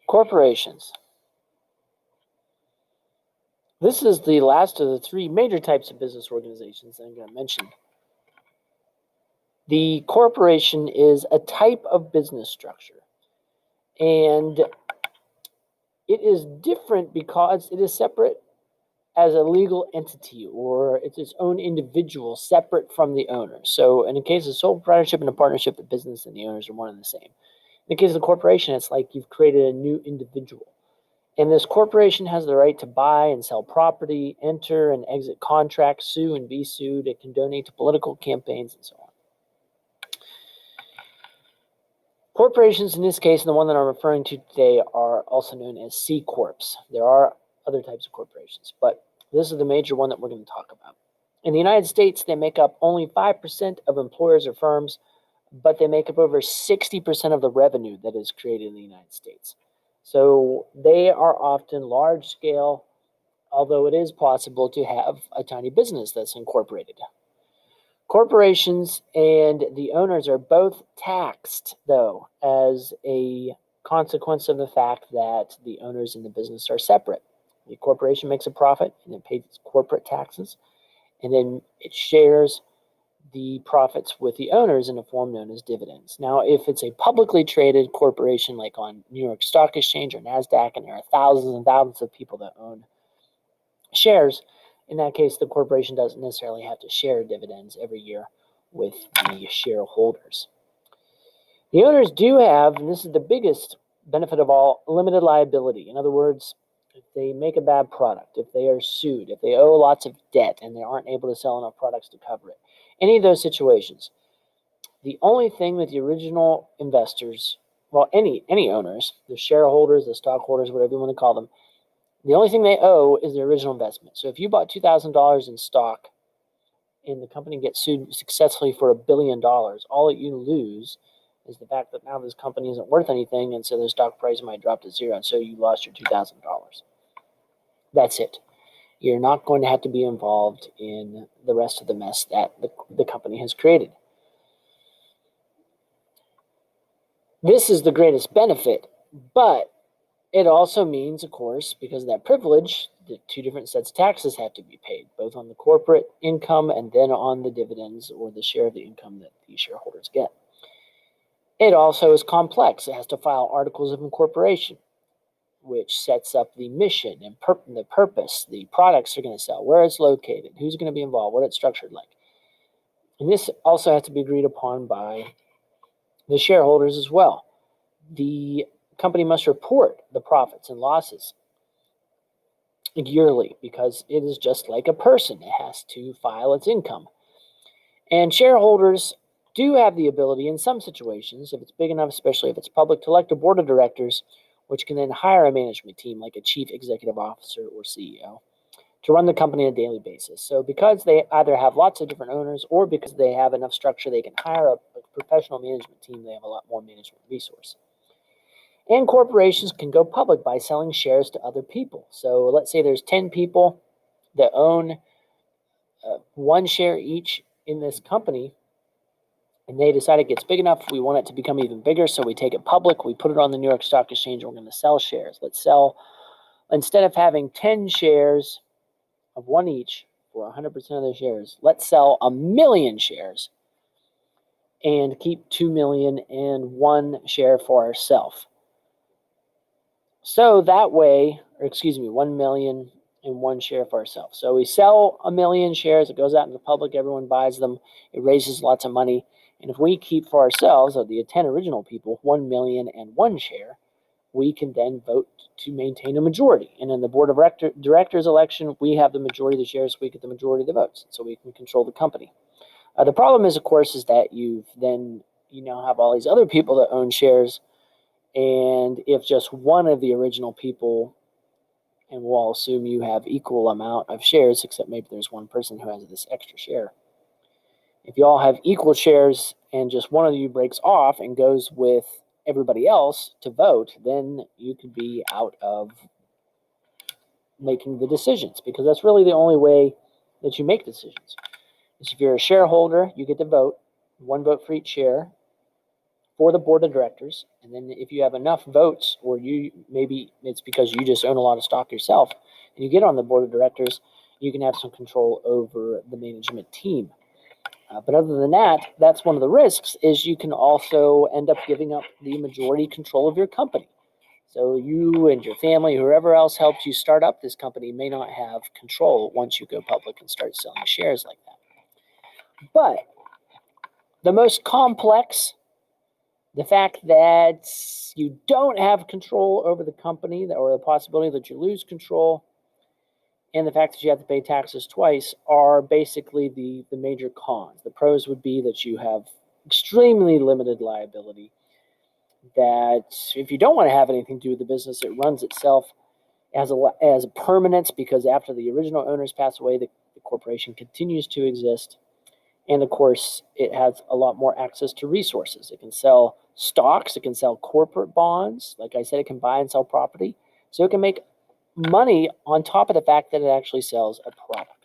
Corporations. This is the last of the three major types of business organizations that I'm going to mention. The corporation is a type of business structure, and it is different because it is separate as a legal entity, or it's its own individual separate from the owner. So in the case of sole proprietorship and a partnership, the business and the owners are one and the same. In the case of the corporation, it's like you've created a new individual. And this corporation has the right to buy and sell property, enter and exit contracts, sue and be sued. It can donate to political campaigns and so on. Corporations, in this case, and the one that I'm referring to today, are also known as C Corps. There are other types of corporations, but this is the major one that we're going to talk about. In the United States, they make up only 5% of employers or firms, but they make up over 60% of the revenue that is created in the United States. So they are often large scale, although it is possible to have a tiny business that's incorporated. Corporations and the owners are both taxed, though, as a consequence of the fact that the owners and the business are separate. The corporation makes a profit and it pays its corporate taxes, and then it shares the profits with the owners in a form known as dividends. Now, if it's a publicly traded corporation like on New York Stock Exchange or NASDAQ, and there are thousands and thousands of people that own shares, in that case, the corporation doesn't necessarily have to share dividends every year with the shareholders. The owners do have, and this is the biggest benefit of all, limited liability. In other words, if they make a bad product, if they are sued, if they owe lots of debt and they aren't able to sell enough products to cover it, any of those situations, the only thing that the original investors, well, any owners, the shareholders, the stockholders, whatever you want to call them, the only thing they owe is the original investment. So if you bought $2,000 in stock and the company gets sued successfully for $1 billion, all that you lose is the fact that now this company isn't worth anything, and so the stock price might drop to zero, and so you lost your $2,000. That's it. You're not going to have to be involved in the rest of the mess that the company has created. This is the greatest benefit, but it also means, of course, because of that privilege, that two different sets of taxes have to be paid, both on the corporate income and then on the dividends or the share of the income that the shareholders get. It also is complex. It has to file articles of incorporation, which sets up the mission and the purpose, the products they're going to sell, where it's located, who's going to be involved, what it's structured like. And this also has to be agreed upon by the shareholders as well. The company must report the profits and losses yearly because it is just like a person. It has to file its income. And shareholders do have the ability in some situations, if it's big enough, especially if it's public, to elect a board of directors, which can then hire a management team like a chief executive officer or CEO to run the company on a daily basis. So because they either have lots of different owners or because they have enough structure, they can hire a professional management team. They have a lot more management resource. And corporations can go public by selling shares to other people. So let's say there's 10 people that own one share each in this company, and they decide it gets big enough, we want it to become even bigger, so we take it public, we put it on the New York Stock Exchange, and we're going to sell shares. Let's sell, instead of having 10 shares of one each for 100% of their shares, let's sell 1 million shares and keep 2,000,001 share for ourselves. So that way, 1,000,001 share for ourselves. So we sell 1 million shares, it goes out in the public, everyone buys them, it raises lots of money. And if we keep for ourselves, of the 10 original people, 1,000,001 share, we can then vote to maintain a majority. And in the board of directors election, we have the majority of the shares, we get the majority of the votes, so we can control the company. The problem is, of course, is that you now have all these other people that own shares, and if just one of the original people, and we'll assume you have equal amount of shares, except maybe there's one person who has this extra share. If you all have equal shares and just one of you breaks off and goes with everybody else to vote, then you could be out of making the decisions, because that's really the only way that you make decisions. Is if you're a shareholder, you get to vote, one vote for each share, for the board of directors. And then if you have enough votes, or maybe it's because you just own a lot of stock yourself and you get on the board of directors, you can have some control over the management team. But other than that, that's one of the risks, is you can also end up giving up the majority control of your company. So you and your family, whoever else helped you start up this company, may not have control once you go public and start selling shares like that. But the most complex, the fact that you don't have control over the company, or the possibility that you lose control, and the fact that you have to pay taxes twice, are basically the major cons. The pros would be that you have extremely limited liability, that if you don't want to have anything to do with the business, it runs itself as a permanence, because after the original owners pass away, the corporation continues to exist. And of course, it has a lot more access to resources. It can sell stocks, it can sell corporate bonds. Like I said, it can buy and sell property. So it can make money on top of the fact that it actually sells a product.